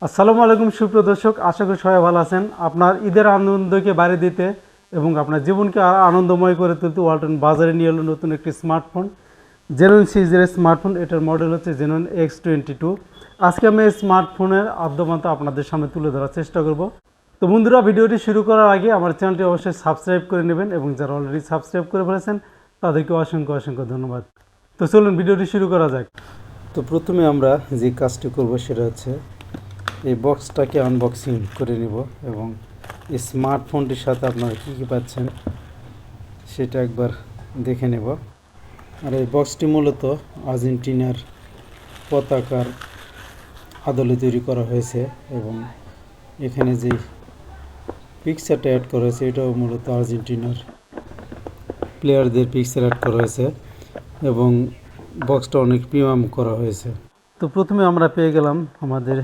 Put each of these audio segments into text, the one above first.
আসসালামু আলাইকুম সুপ্রিয় দর্শক, আশা করি সবাই ভালো আছেন। আপনার ঈদের আনন্দকে বাড়ি দিতে এবং আপনার জীবনকে আরও আনন্দময় করে তুলতে ওয়ালটন বাজারে নিয়ে এলো নতুন একটি স্মার্টফোন, জেনন সিরিজের স্মার্টফোন। এটার মডেল হচ্ছে জেনন X22। আজকে আমি এই স্মার্টফোনের আদ্যমান্ত আপনাদের সামনে তুলে ধরার চেষ্টা করব। তো বন্ধুরা, ভিডিওটি শুরু করার আগে আমার চ্যানেলটি অবশ্যই সাবস্ক্রাইব করে নেবেন এবং যারা অলরেডি সাবস্ক্রাইব করে ফেলেছেন তাদেরকে অসংখ্য অসংখ্য ধন্যবাদ। তো চলুন ভিডিওটি শুরু করা যাক। তো প্রথমে আমরা যে কাজটি করব সেটা হচ্ছে এই বক্সটাকে আনবক্সিং করে নিব এবং এই স্মার্টফোনটির সাথে আপনারা কী কী পাচ্ছেন সেটা একবার দেখে নেব। আর এই বক্সটি মূলত আর্জেন্টিনার পতাকার আদলে তৈরি করা হয়েছে এবং এখানে যে পিকচারটা অ্যাড করা হয়েছে এটাও মূলত আর্জেন্টিনার প্লেয়ারদের পিকচার অ্যাড করা হয়েছে এবং বক্সটা অনেক প্রিমিয়াম করা হয়েছে। তো প্রথমে আমরা পেয়ে গেলাম আমাদের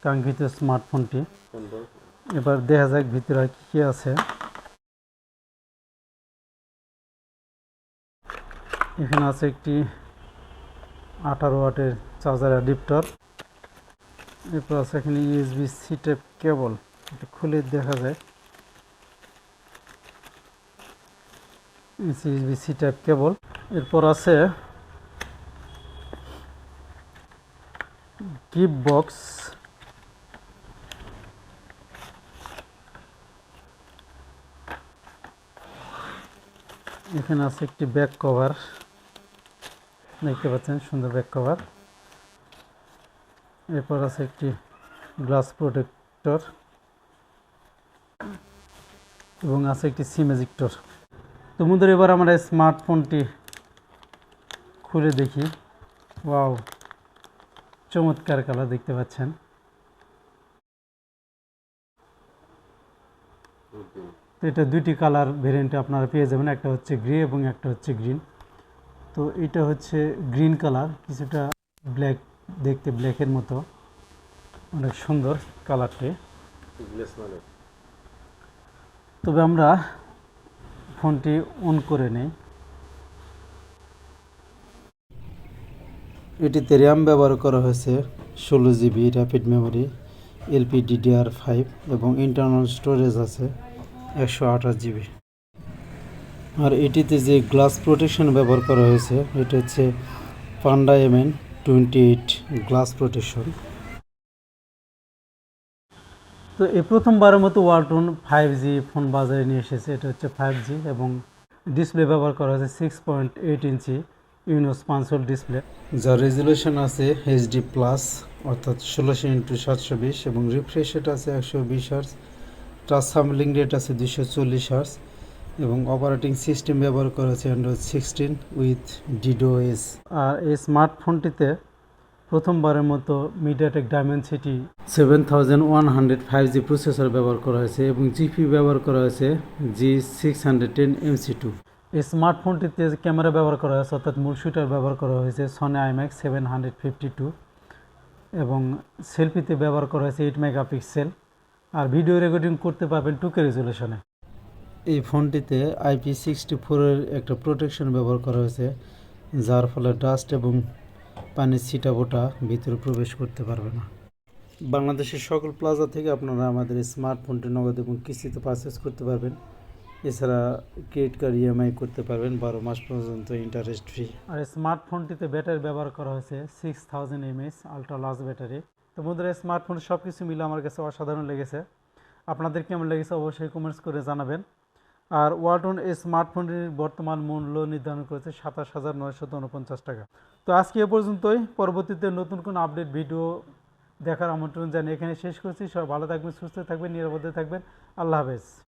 কাঙ্ক্ষিত স্মার্টফোনটি। এবার দেখা যাক ভিতরে আর কী আছে। এখানে আছে একটি 18 ওয়াটের চার্জার অ্যাডাপ্টার। এরপর আছে এখানে USB-C টাইপ কেবল, এটা খুলে দেখা যায়। USB-C টাইপ কেবল। এরপর আছে গিফট বক্স, এখানে আছে একটি ব্যাক কভার, দেখতে পাচ্ছেন সুন্দর ব্যাক কভার। এরপর আছে একটি গ্লাস প্রোটেক্টর এবং আছে একটি সিম এজেক্টর। তো বন্ধুরা, এবার আমরা স্মার্টফোনটি খুলে দেখি। ওয়াও, চমৎকার কালার দেখতে পাচ্ছেন। তো এটা দুইটি কালার ভেরিয়েন্টে আপনারা পেয়ে যাবেন, একটা হচ্ছে গ্রে এবং একটা হচ্ছে গ্রিন। তো এটা হচ্ছে গ্রিন কালার, কিছুটা ব্ল্যাক, দেখতে ব্ল্যাকের মতো, অনেক সুন্দর কালারটি। তবে আমরা ফোনটি অন করে নেই। এটিতে র্যাম ব্যবহার করা হয়েছে 16 GB র্যাপিড মেমোরি, LPDDR5 এবং ইন্টারনাল স্টোরেজ আছে 128 GB। আর এটিতে যে গ্লাস প্রোটেকশন ব্যবহার করা হয়েছে এটা হচ্ছে পান্ডা MN28 গ্লাস প্রোটেকশন। তো এই প্রথমবারের মতো ওয়ালটন 5G ফোন বাজারে নিয়ে এসেছে। এটা হচ্ছে 5G এবং ডিসপ্লে ব্যবহার করা হয়েছে 6.8 ইঞ্চি ইউনোস পানসোল ডিসপ্লে, যার রেজুলেশন আছে HD প্লাস অর্থাৎ 16x720 এবং রিফ্রেশ রেট আছে 120 হার্জ, টাচ সাম্পলিং রেট আছে 240 হার্জ এবং অপারেটিং সিস্টেম ব্যবহার করা হয়েছে Android 16 উইথ DDoS। আর এই স্মার্টফোনটিতে প্রথমবারের মতো মিডিয়াটেক ডায়মেনসিটি 7100 5G প্রসেসর ব্যবহার করা হয়েছে এবং জিপিইউ ব্যবহার করা হয়েছে G610 MC2। এই স্মার্টফোনটিতে ক্যামেরা ব্যবহার করা হয়েছে অর্থাৎ মূল শুটার ব্যবহার করা হয়েছে Sony IMX 752 এবং সেলফিতে ব্যবহার করা হয়েছে 8 মেগাপিক্সেল। আর ভিডিও রেকর্ডিং করতে পারবেন 2K রেজুলেশনে। এই ফোনটিতে IP64 এর একটা প্রোটেকশন ব্যবহার করা হয়েছে, যার ফলে ডাস্ট এবং পানির ছিটাফোঁটা ভিতরে প্রবেশ করতে পারবে না। বাংলাদেশের সকল প্লাজা থেকে আপনারা আমাদের স্মার্টফোনটি নগদ এবং কিস্তিতে পারচেস করতে পারবেন। এছাড়া ক্রেডিট কার্ড EMI করতে পারবেন 12 মাস পর্যন্ত ইন্টারেস্ট ফ্রি। আর স্মার্টফোনটিতে ব্যাটারি ব্যবহার করা হয়েছে 6000 mAh আলট্রা লার্জ ব্যাটারি। তো বন্ধুরা, স্মার্টফোন সব কিছু মিলে আমার কাছে অসাধারণ লেগেছে। আপনাদের কেমন লেগেছে অবশ্যই কমেন্টস করে জানাবেন। আর ওয়ালটন এই স্মার্টফোনটির বর্তমান মূল্য নির্ধারণ করেছে 27,949 টাকা। তো আজকে এ পর্যন্তই। পরবর্তীতে নতুন কোনো আপডেট ভিডিও দেখার আমন্ত্রণ জানিয়ে এখানে শেষ করছি। সবাই ভালো থাকবেন, সুস্থ থাকবেন, নিরাপদে থাকবেন। আল্লাহ হাফেজ।